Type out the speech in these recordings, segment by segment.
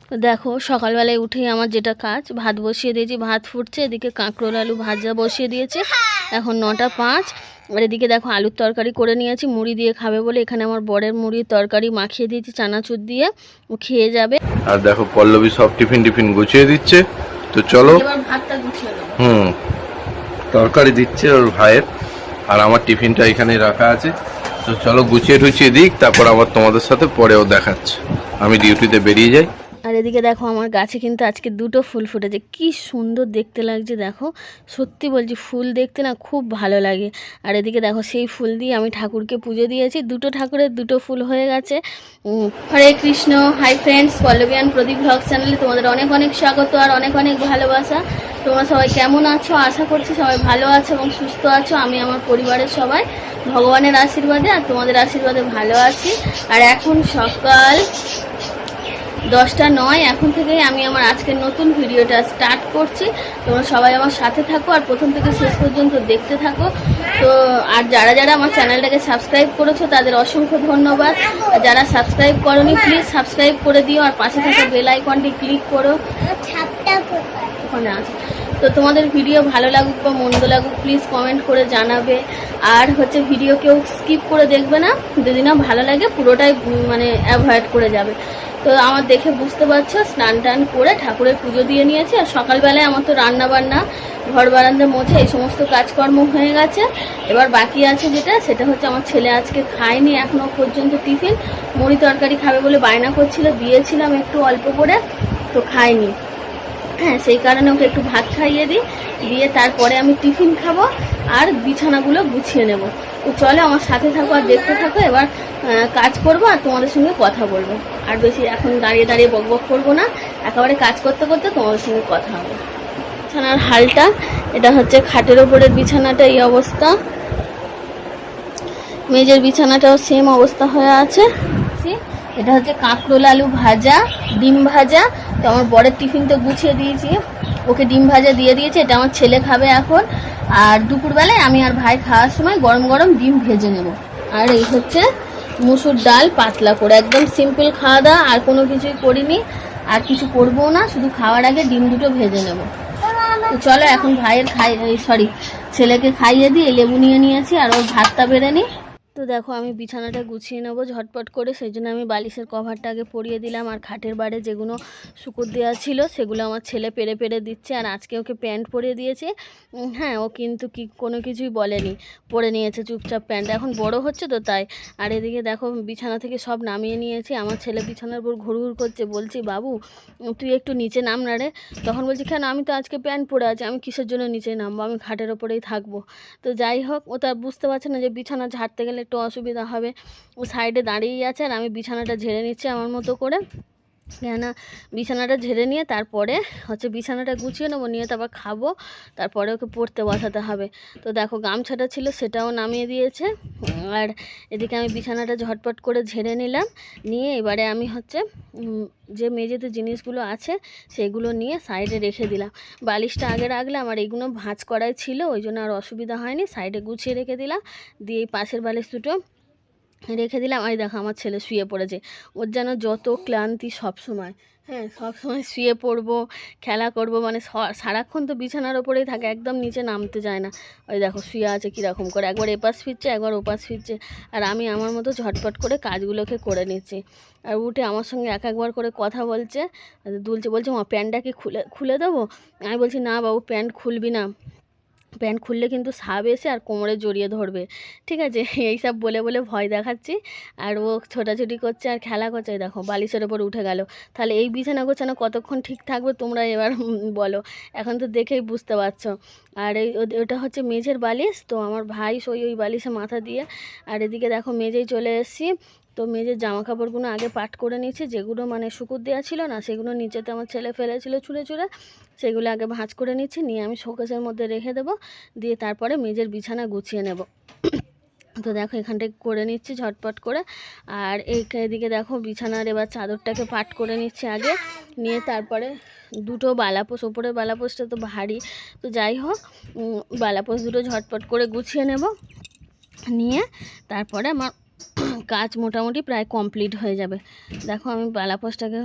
তো দেখো সকালবেলায় উঠেই আমার যেটা কাজ, ভাত বসিয়ে দিয়েছি, ভাত ফুটছে, এদিকে কাঁকরোল আলু ভাজা বসিয়ে দিয়েছে। এখন 9টা 5। আর এদিকে দেখো আলুর তরকারি করে নিয়েছি, মুড়ি দিয়ে খাবে বলে এখানে আমার বরের মুড়ির তরকারি মাখিয়ে দিয়েছি চানাচুর দিয়ে, ও খেয়ে যাবে। আর দেখো পল্লবী সব টিফিন গুছিয়ে দিচ্ছে। তো চলো এবার ভাতটা গুছিয়ে নেবো। তরকারি দিচ্ছে ওর ভাইয়ের, আর আমার টিফিনটা এখানে রাখা আছে। তো চলো গুছিয়ে দিক, তারপর আবার তোমাদের সাথে পরেও দেখাচ্ছে। আমি ডিউটিতে বেরিয়ে যাই। আর এদিকে দেখো আমার গাছে কিন্তু আজকে 2টো ফুল ফুটেছে, কি সুন্দর দেখতে লাগছে দেখো, সত্যি বলছি ফুল দেখতে না খুব ভালো লাগে। আর এদিকে দেখো সেই ফুল দিয়ে আমি ঠাকুরকে পুজো দিয়েছি, 2টো ঠাকুরের 2টো ফুল হয়ে গেছে। Hare Krishna. Hi friends, Pallavi and Pradip blog চ্যানেলে তোমাদের অনেক অনেক স্বাগত আর অনেক অনেক ভালোবাসা। তোমরা সবাই কেমন আছো? আশা করছি সবাই ভালো আছো এবং সুস্থ আছো। আমি আমার পরিবারের সবাই ভগবানের আশীর্বাদে আর তোমাদের আশীর্বাদে ভালো আছি। আর এখন সকাল 10টা 9, এখন থেকেই আমি আমার আজকের নতুন ভিডিওটা স্টার্ট করছি। তোমরা সবাই আমার সাথে থাকো আর প্রথম থেকে শেষ পর্যন্ত দেখতে থাকো। তো আর যারা যারা আমার চ্যানেলটাকে সাবস্ক্রাইব করেছো তাদের অসংখ্য ধন্যবাদ। আর যারা সাবস্ক্রাইব করোনি প্লিজ সাবস্ক্রাইব করে দিও, আর পাশে থাকা বেল আইকনটি ক্লিক করো। ওখানে আছে। তো তোমাদের ভিডিও ভালো লাগুক বা মন্দ লাগুক প্লিজ কমেন্ট করে জানাবে। আর হচ্ছে ভিডিও কেউ স্কিপ করে দেখবে না, যদি না ভালো লাগে পুরোটাই মানে অ্যাভয়েড করে যাবে। তো আমার দেখে বুঝতে পারছো স্নান টান করে ঠাকুরের পুজো দিয়ে নিয়েছি। আর সকালবেলায় আমার তো রান্না বান্না, ঘর বারান্দা মোছা এই সমস্ত কাজকর্ম হয়ে গেছে। এবার বাকি আছে যেটা, সেটা হচ্ছে আমার ছেলে আজকে খায়নি এখনো পর্যন্ত টিফিন, মুড়ি তরকারি খাবে বলে বায়না করছিল, দিয়েছিলাম একটু অল্প করে, তো খায়নি। হ্যাঁ, সেই কারণে ওকে একটু ভাত খাইয়ে দিই, দিয়ে তারপরে আমি টিফিন খাবো আর বিছানাগুলো গুছিয়ে নেব। তো চলো আমার সাথে থাকো আর দেখতে থাকো। এবার কাজ করবো আর তোমাদের সঙ্গে কথা বলবো। আর বেশি এখন দাঁড়িয়ে বকবক করবো না, একেবারে কাজ করতে করতে তোমাদের সঙ্গে কথা হবে। বিছানার হালটা এটা হচ্ছে, খাটের ওপরের বিছানাটা এই অবস্থা, মেজের বিছানাটাও সেম অবস্থা হয়ে আছে। এটা হচ্ছে কাঁকরোল আলু ভাজা, ডিম ভাজা। তো আমার বরের টিফিন তো গুছিয়ে দিয়েছি, ওকে ডিম ভাজা দিয়ে দিয়েছি, এটা আমার ছেলে খাবে এখন। আর দুপুরবেলায় আমি আর ভাই খাওয়ার সময় গরম গরম ডিম ভেজে নেব। আর এই হচ্ছে মুসুর ডাল পাতলা করে, একদম সিম্পল খাওয়া দাওয়া, আর কোনো কিছুই করিনি আর কিছু করবো না, শুধু খাওয়ার আগে ডিম 2টো ভেজে নেব। তো চলো এখন ভাইয়ের ছেলেকে খাইয়ে দিয়ে লেবু নিয়ে নিয়েছি আর ওর ভাতটা বেড়ে নিই। তো দেখো আমি বিছানাটা গুছিয়ে নেবো ঝটপট করে, সেই জন্য আমি বালিশের কভারটা আগে পরিয়ে দিলাম। আর খাটের বারে যেগুলো শুকর দেওয়া ছিল সেগুলো আমার ছেলে পেরে দিচ্ছে। আর আজকে ওকে প্যান্ট পরিয়ে দিয়েছে। হ্যাঁ, ও কিন্তু কোনো কিছুই বলেনি, পরে নিয়েছে চুপচাপ প্যান্ট, এখন বড় হচ্ছে তো তাই। আর এদিকে দেখো বিছানা থেকে সব নামিয়ে নিয়েছি, আমার ছেলে বিছানার উপর ঘুরঘুর করছে, বলছি বাবু তুই একটু নিচে নাম না রে। তখন বলছি কেন, আমি তো আজকে প্যান্ট পরে আছি, আমি কিসের জন্য নিচে নামবো, আমি খাটের ওপরেই থাকবো। তো যাই হোক, ও তার বুঝতে পারছে না যে বিছানা ঝাড়তে গেলে একটু অসুবিধা হবে। ও সাইডে দাঁড়িয়েই আছে আর আমি বিছানাটা ঝেড়ে নিচ্ছি আমার মতো করে। কেননা বিছানাটা ঝেড়ে নিয়ে তারপরে হচ্ছে বিছানাটা গুছিয়ে নেবো, নিয়ে তারপর খাবো, তারপরে ওকে পড়তে বসাতে হবে। তো দেখো গামছাটা ছিল সেটাও নামিয়ে দিয়েছে। আর এদিকে আমি বিছানাটা ঝটপট করে ঝেড়ে নিলাম, নিয়ে এবারে আমি হচ্ছে যে মেঝেতে জিনিসগুলো আছে সেগুলো নিয়ে সাইডে রেখে দিলাম। বালিশটা আগে রাখলাম আর এইগুলো ভাঁজ করাই ছিল, ওই জন্য আর অসুবিধা হয়নি, সাইডে গুছিয়ে রেখে দিলাম। দিয়ে এই পাশের বালিশ 2টো রেখে দিলাম। আর দেখো আমার ছেলে শুয়ে পড়েছে, ওর যেন যত ক্লান্তি সব সময়। হ্যাঁ, সব সময় শুয়ে পড়বো, খেলা করব, মানে সারাক্ষণ তো বিছানার ওপরেই থাকে, একদম নিচে নামতে যায় না। ওই দেখো শুয়ে আছে কীরকম করে, একবার এপাশ ফিরছে একবার ওপাশ ফিরছে। আর আমি আমার মতো ঝটপট করে কাজগুলোকে করে নিচ্ছি। আর উঠে আমার সঙ্গে একবার করে কথা বলছে, বলছে মা প্যান্টটা কি খুলে দেবো। আমি বলছি না বাবু প্যান্ট খুলবি না, প্যান্ট খুললে কিন্তু সাপ এসে আর কোমরে জড়িয়ে ধরবে, ঠিক আছে। এইসব বলে ভয় দেখাচ্ছি। আর ও ছোটাছুটি করছে আর খেলা করছে, দেখো বালিশের ওপর উঠে গেল। তাহলে এই বিছানা গোছানো কতক্ষণ ঠিক থাকবে তোমরা এবার বলো, এখন তো দেখেই বুঝতে পারছো। আর ওটা হচ্ছে মেঝের বালিশ, তো আমার ভাই ওই বালিশে মাথা দিয়ে। আর এদিকে দেখো মেঝেই চলে এসেছি। তো মেঝের জামা কাপড়গুলো আগে পাট করে নিচ্ছি, যেগুলো মানে শুকুর দেওয়া ছিল না সেগুলো নিচেতে আমার ছেলে ফেলেছিল ছুঁড়ে সেগুলো আগে ভাঁজ করে নিচ্ছি, নিয়ে আমি শোকেসের মধ্যে রেখে দেবো, দিয়ে তারপরে মেঝের বিছানা গুছিয়ে নেব। তো দেখো এখানটায় করে নিচ্ছি ঝটপট করে। আর এদিকে দেখো বিছানার এবার চাদরটাকে পাট করে নিচ্ছি আগে, নিয়ে তারপরে 2টো বালাপোষ, ওপরের বালাপোষটা তো ভারী, তো যাই হোক বালাপোষ 2টো ঝটপট করে গুছিয়ে নেব, নিয়ে তারপরে আমার কাজ মোটামুটি প্রায় কমপ্লিট হয়ে যাবে। দেখো আমি বালাপোষটাকে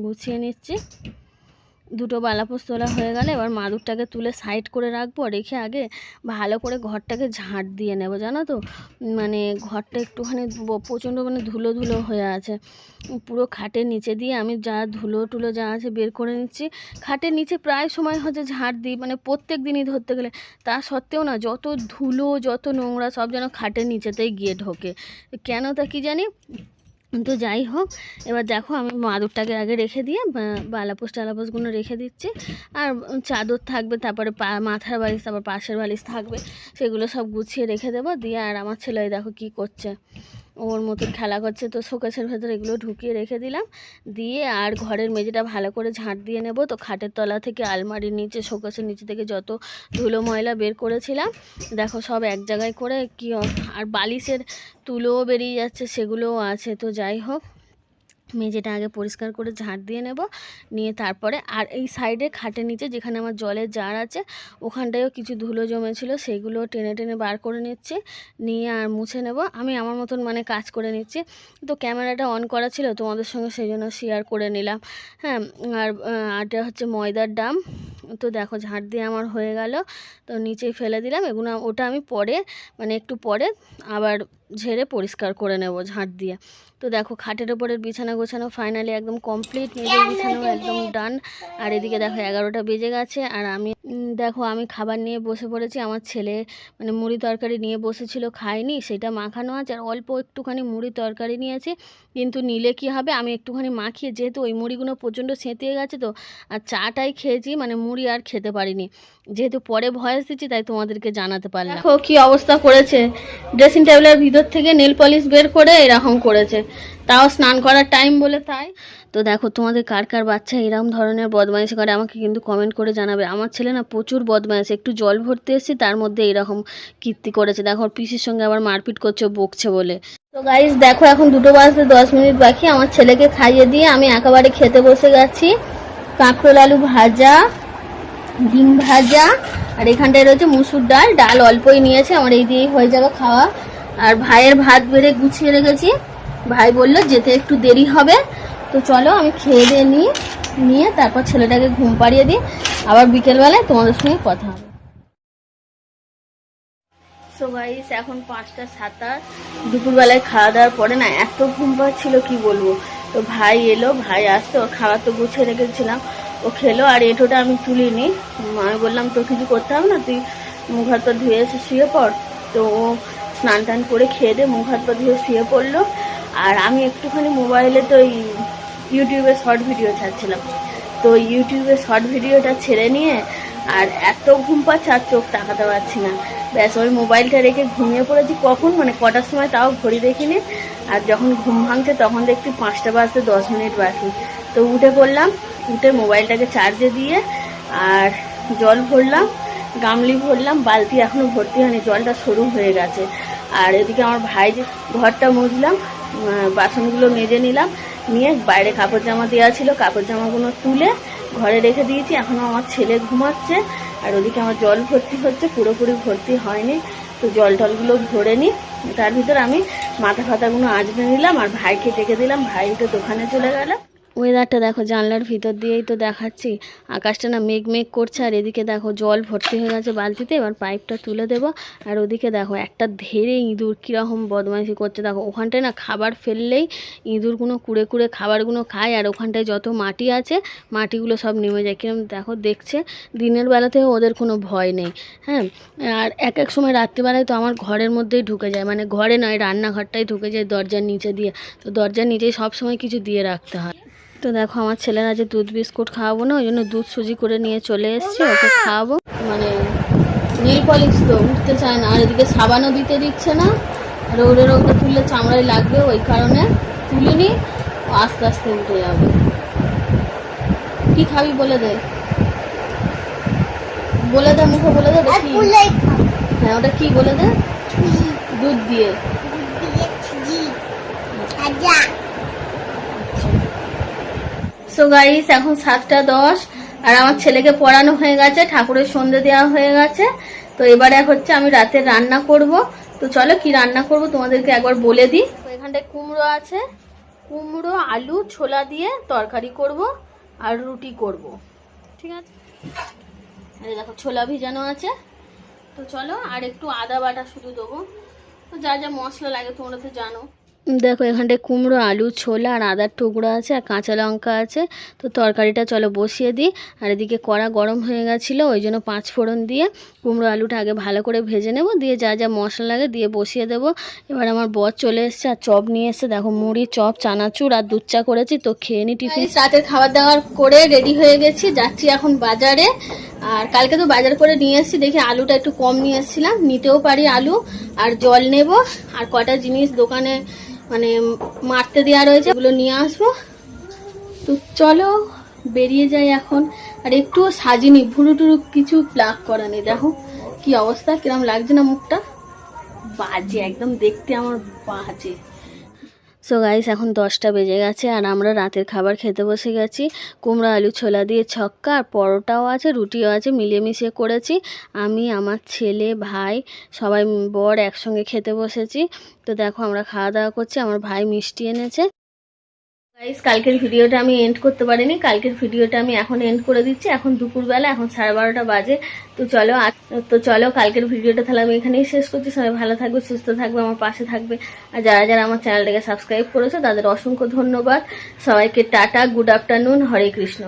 গুছিয়ে নিচ্ছি। দুটো বালাপোস তোলা হয়ে গেলে এবার মাদুরটাকে তুলে সাইড করে রাখবো, রেখে আগে ভালো করে ঘরটাকে ঝাঁট দিয়ে নেব। জানো তো মানে ঘরটা একটুখানি প্রচণ্ড মানে ধুলো ধুলো হয়ে আছে। পুরো খাটের নিচে দিয়ে আমি যা ধুলো টুলো যা আছে বের করে নিচ্ছি। খাটের নিচে প্রায় সময় হচ্ছে ঝাঁট দিই, মানে প্রত্যেক দিনই ধরতে গেলে। তা সত্ত্বেও না যত ধুলো যত নোংরা সব যেন খাটের নিচেতেই গিয়ে ঢোকে, কেন তা কি জানি। তো যাই হোক, এবার দেখো আমি মাদুরটাকে আগে রেখে দিয়ে বালাপোস টালাপোসগুলো রেখে দিচ্ছি। আর চাদর থাকবে, তারপরে মাথার বালিশ, তারপর পাশের বালিশ থাকবে, সেগুলো সব গুছিয়ে রেখে দেবো। দিয়ে আর আমার ছেলে দেখো কি করছে, ওর মতন খেলা করছে। তো শোকেসের ভেতরে এগুলো ঢুকিয়ে রেখে দিলাম। দিয়ে আর ঘরের মেঝেটা ভালো করে ঝাঁট দিয়ে নেব। তো খাটের তলা থেকে, আলমারির নিচে, শোকেসের নিচে থেকে যত ধুলো ময়লা বের করেছিলাম দেখো সব এক জায়গায় করে কি। আর বালিশের তুলোও বেরিয়ে যাচ্ছে, সেগুলোও আছে। তো যাই হোক, মেঝেটা আগে পরিষ্কার করে ঝাঁট দিয়ে নেব। নিয়ে তারপরে আর এই সাইডে খাটের নিচে যেখানে আমার জলের জার আছে ওখানটায়ও কিছু ধুলো জমেছিল, সেগুলো টেনে টেনে বার করে নিচ্ছি। নিয়ে আর মুছে নেব। আমি আমার মতন মানে কাজ করে নিচ্ছি। তো ক্যামেরাটা অন করা ছিল তোমাদের সঙ্গে, সেই জন্য শেয়ার করে নিলাম। হ্যাঁ, আর এটা হচ্ছে ময়দার ডাম। তো দেখো ঝাঁট দিয়ে আমার হয়ে গেল। তো নিচেই ফেলে দিলাম এগুলো। ওটা আমি পরে মানে একটু পরে আবার ঝেড়ে পরিষ্কার করে নেব ঝাঁট দিয়ে। তো দেখো খাটের ওপরের বিছানা গোছানো ফাইনালি একদম কমপ্লিট, মেয়েদের বিছানাও একদম ডান। আর এদিকে দেখো 11টা বেজে গেছে। আর আমি দেখো আমি খাবার নিয়ে বসে পড়েছি। আমার ছেলে মানে মুড়ি তরকারি নিয়ে বসেছিল, খায়নি, সেটা মাখানো আছে। আর অল্প একটুখানি মুড়ি তরকারি নিয়েছি, কিন্তু নিলে কি হবে, আমি একটুখানি মাখিয়ে, যেহেতু ওই মুড়িগুলো প্রচণ্ড সেঁতিয়ে গেছে তো, আর চাটাই খেয়েছি, মানে মুড়ি আর খেতে পারিনি। যেহেতু পরে ভয়েস দিচ্ছি তাই তোমাদেরকে জানাতে পারলাম। দেখো কি অবস্থা করেছে, ড্রেসিং টেবিলের ভিতর থেকে নেল পলিশ বের করে এরকম করেছে, তাও স্নান করার টাইম বলে তাই। তো দেখো তোমাদের কার কার বাচ্চা এরকম ধরনের বদমাইশি করে আমাকে কিন্তু কমেন্ট করে জানাবে। আমার ছেলে না প্রচুর বদমাইশ, একটু জল ভরতে এসেছি তার মধ্যে এরকম কীর্তি করেছে। দেখো ওর পিসির সঙ্গে আবার মারপিট করছে, বকছে বলে। তো গাইস দেখো এখন 2টো বাজতে 10 মিনিট বাকি। আমার ছেলেকে খাইয়ে দিয়ে আমি একেবারে খেতে বসে গেছি। কাঁকরোল আলু ভাজা, ডিম ভাজা, আর এখানটায় রয়েছে মুসুর ডাল। ডাল অল্পই নিয়েছে, আমার এই দিয়েই হয়ে যাবে খাওয়া। আর ভাইয়ের ভাত বেড়ে গুছিয়ে রেখেছি, ভাই বললো যেতে একটু দেরি হবে। তো চলো আমি খেয়ে দিয়ে নিয়ে তারপর ছেলেটাকে ঘুম পাড়িয়ে দিই, আবার বিকেলবেলায় তোমাদের সঙ্গে কথা হবে। সো গাইস এখন 5টা 27, দুপুরবেলায় খাওয়া দাওয়ার পরে না এত ঘুম পাচ্ছিল কি বলবো। তো ভাই এলো, ভাই আসতো, ওর খাবার তো গুছিয়ে রেখেছিলাম, ও খেলো। আর এঁটোটা আমি তুলিনি, আমি বললাম তোর কিছু করতে হবে না, তুই মুখ হাত পা ধুয়ে এসে শুয়ে পড়। তো ও স্নান টান করে খেয়ে দিয়ে মুখ হাত পা ধুয়ে শুয়ে পড়লো। আর আমি একটুখানি মোবাইলে তো ইউটিউবে শর্ট ভিডিও ছাড়ছিলাম, তো ইউটিউবে শর্ট ভিডিওটা ছেড়ে নিয়ে আর এত ঘুম পাচ্ছে আর চোখ তাকাতে পারছি না। ব্যাস ওই মোবাইলটা রেখে ঘুমিয়ে পড়েছি। কখন মানে কটার সময় তাও ঘড়ি দেখিনি। আর যখন ঘুম ভাঙছে তখন দেখছি 5টা বাজতে 10 মিনিট বাকি। তো উঠে পড়লাম, উঠে মোবাইলটাকে চার্জে দিয়ে আর জল ভরলাম, গামলি ভরলাম, বালতি এখনও ভর্তি হয়নি, জলটা সরু হয়ে গেছে। আর এদিকে আমার ভাই যে ঘরটা মুছলাম, বাসনগুলো মেজে নিলাম, নিয়ে বাইরে কাপড় জামা দেওয়া ছিল কাপড় জামাগুলো তুলে ঘরে রেখে দিয়েছি। এখনও আমার ছেলে ঘুমাচ্ছে। আর ওদিকে আমার জল ভর্তি হচ্ছে, পুরোপুরি ভর্তি হয়নি। তো জল টলগুলো ভরে নিই, তার ভিতর আমি মাথা ফাতাগুলো আঁচড়ে নিলাম আর ভাইকে ডেকে দিলাম। ভাই তো দোকানে চলে গেল। ওয়েদারটা দেখো জানলার ভিতর দিয়েই তো দেখাচ্ছি, আকাশটা না মেঘ মেঘ করছে। আর এদিকে দেখো জল ভর্তি হয়ে গেছে বালতিতে, এবার পাইপটা তুলে দেবো। আর ওদিকে দেখো একটা ধেড়ে ইঁদুর কীরকম বদমাইশি করছে। দেখো ওখানটায় না খাবার ফেললেই ইঁদুরগুলো কুড়ে কুড়ে খাবারগুলো খায়। আর ওখানটায় যত মাটি আছে মাটিগুলো সব নেমে যায়, কিরকম দেখো দেখছে। দিনের বেলাতেও ওদের কোনো ভয় নেই। হ্যাঁ, আর এক এক সময় রাত্রিবেলায় তো আমার ঘরের মধ্যেই ঢুকে যায়, মানে ঘরে নয় রান্নাঘরটাই ঢুকে যায় দরজার নিচে দিয়ে। তো দরজার নিচেই সবসময় কিছু দিয়ে রাখতে হয়। তো দেখো আমার ছেলেরা যে দুধ বিস্কুট খাওয়াবো না, ওই জন্য দুধ সুজি করে নিয়ে চলে এসেছি, ওকে খাওয়াবো। মানে নেল পলিশ তো উঠতে চায় না, আর এদিকে সাবানও দিতে দিচ্ছে না। রৌড়ে রৌড়ে তুললে চামড়ায় লাগবে, ওই কারণে তুলিনি, আস্তে আস্তে উঠে যাবে। কি খাবি বলে দে, বলে দে, মুখে বলে দে। হ্যাঁ ওটা কি বলে দে, দুধ দিয়ে। সো গাইস এখন 7টা 10, আর আমার ছেলেকে পড়ানো হয়ে গেছে, ঠাকুরের সন্ধ্যে দেওয়া হয়ে গেছে। তো এবারে হচ্ছে আমি রাতে রান্না করব। তো চলো কি রান্না করব তোমাদেরকে একবার বলে দিই। তো এখানটায় কুমড়ো আছে, কুমড়ো আলু ছোলা দিয়ে তরকারি করব আর রুটি করব, ঠিক আছে। এই দেখো ছোলা ভিজানো আছে, তো চলো। আর একটু আদা বাটা শুধু দেবো, তো যা যা মশলা লাগে তোমরা তো জানো। দেখো এখানটায় কুমড়ো আলু ছোলা আর আদার টুকরো আছে আর কাঁচা লঙ্কা আছে। তো তরকারিটা চলো বসিয়ে দিই। আর এদিকে কড়া গরম হয়ে গেছিলো, ওই জন্য 5 ফোড়ন দিয়ে কুমড়ো আলুটা আগে ভালো করে ভেজে নেব, দিয়ে যা যা মশলা লাগে দিয়ে বসিয়ে দেবো। এবার আমার বর চলে এসছে আর চপ নিয়ে এসছে, দেখো মুড়ি চপ চানাচুর আর দুধ চা করেছি, তো খেয়ে নি টিফিন। রাতের খাবার দাবার করে রেডি হয়ে গেছি, যাচ্ছি এখন বাজারে। আর কালকে তো বাজার করে নিয়ে এসেছি, দেখি আলুটা একটু কম নিয়ে এসেছিলাম, নিতেও পারি আলু। আর জল নেব আর কটা জিনিস দোকানে মানে মারতে দেওয়া রয়েছে, ওগুলো নিয়ে আসবো। তো চলো বেরিয়ে যাই এখন। আর একটুও সাজিনি, ভুরু টুরু কিছু প্লাক করা নেই, দেখো কি অবস্থা, কিরম লাগছে না মুখটা, বাজে একদম দেখতে আমার বাজে। সো গাইস এখন 10টা বেজে গেছে আর আমরা রাতের খাবার খেতে বসে গেছি। কুমড়ো আলু ছোলা দিয়ে ছক্কা আর পরোটাও আছে রুটিও আছে, মিলিয়ে মিশিয়ে করেছি। আমি আমার ছেলে ভাই সবাই বর একসঙ্গে খেতে বসেছি। তো দেখো আমরা খাওয়া দাওয়া করছি, আমার ভাই মিষ্টি এনেছে। গাইস কালকের ভিডিওটা আমি এন্ড করতে পারিনি, কালকের ভিডিওটা আমি এখন এন্ড করে দিচ্ছি। এখন দুপুরবেলা, এখন 12:30 বাজে। তো চলো কালকের ভিডিওটা তাহলে আমি এখানেই শেষ করছি। সবাই ভালো থাকবে, সুস্থ থাকবে, আমার পাশে থাকবে। আর যারা যারা আমার চ্যানেলটাকে সাবস্ক্রাইব করেছো তাদের অসংখ্য ধন্যবাদ। সবাইকে টাটা, গুড আফটারনুন, হরে কৃষ্ণ।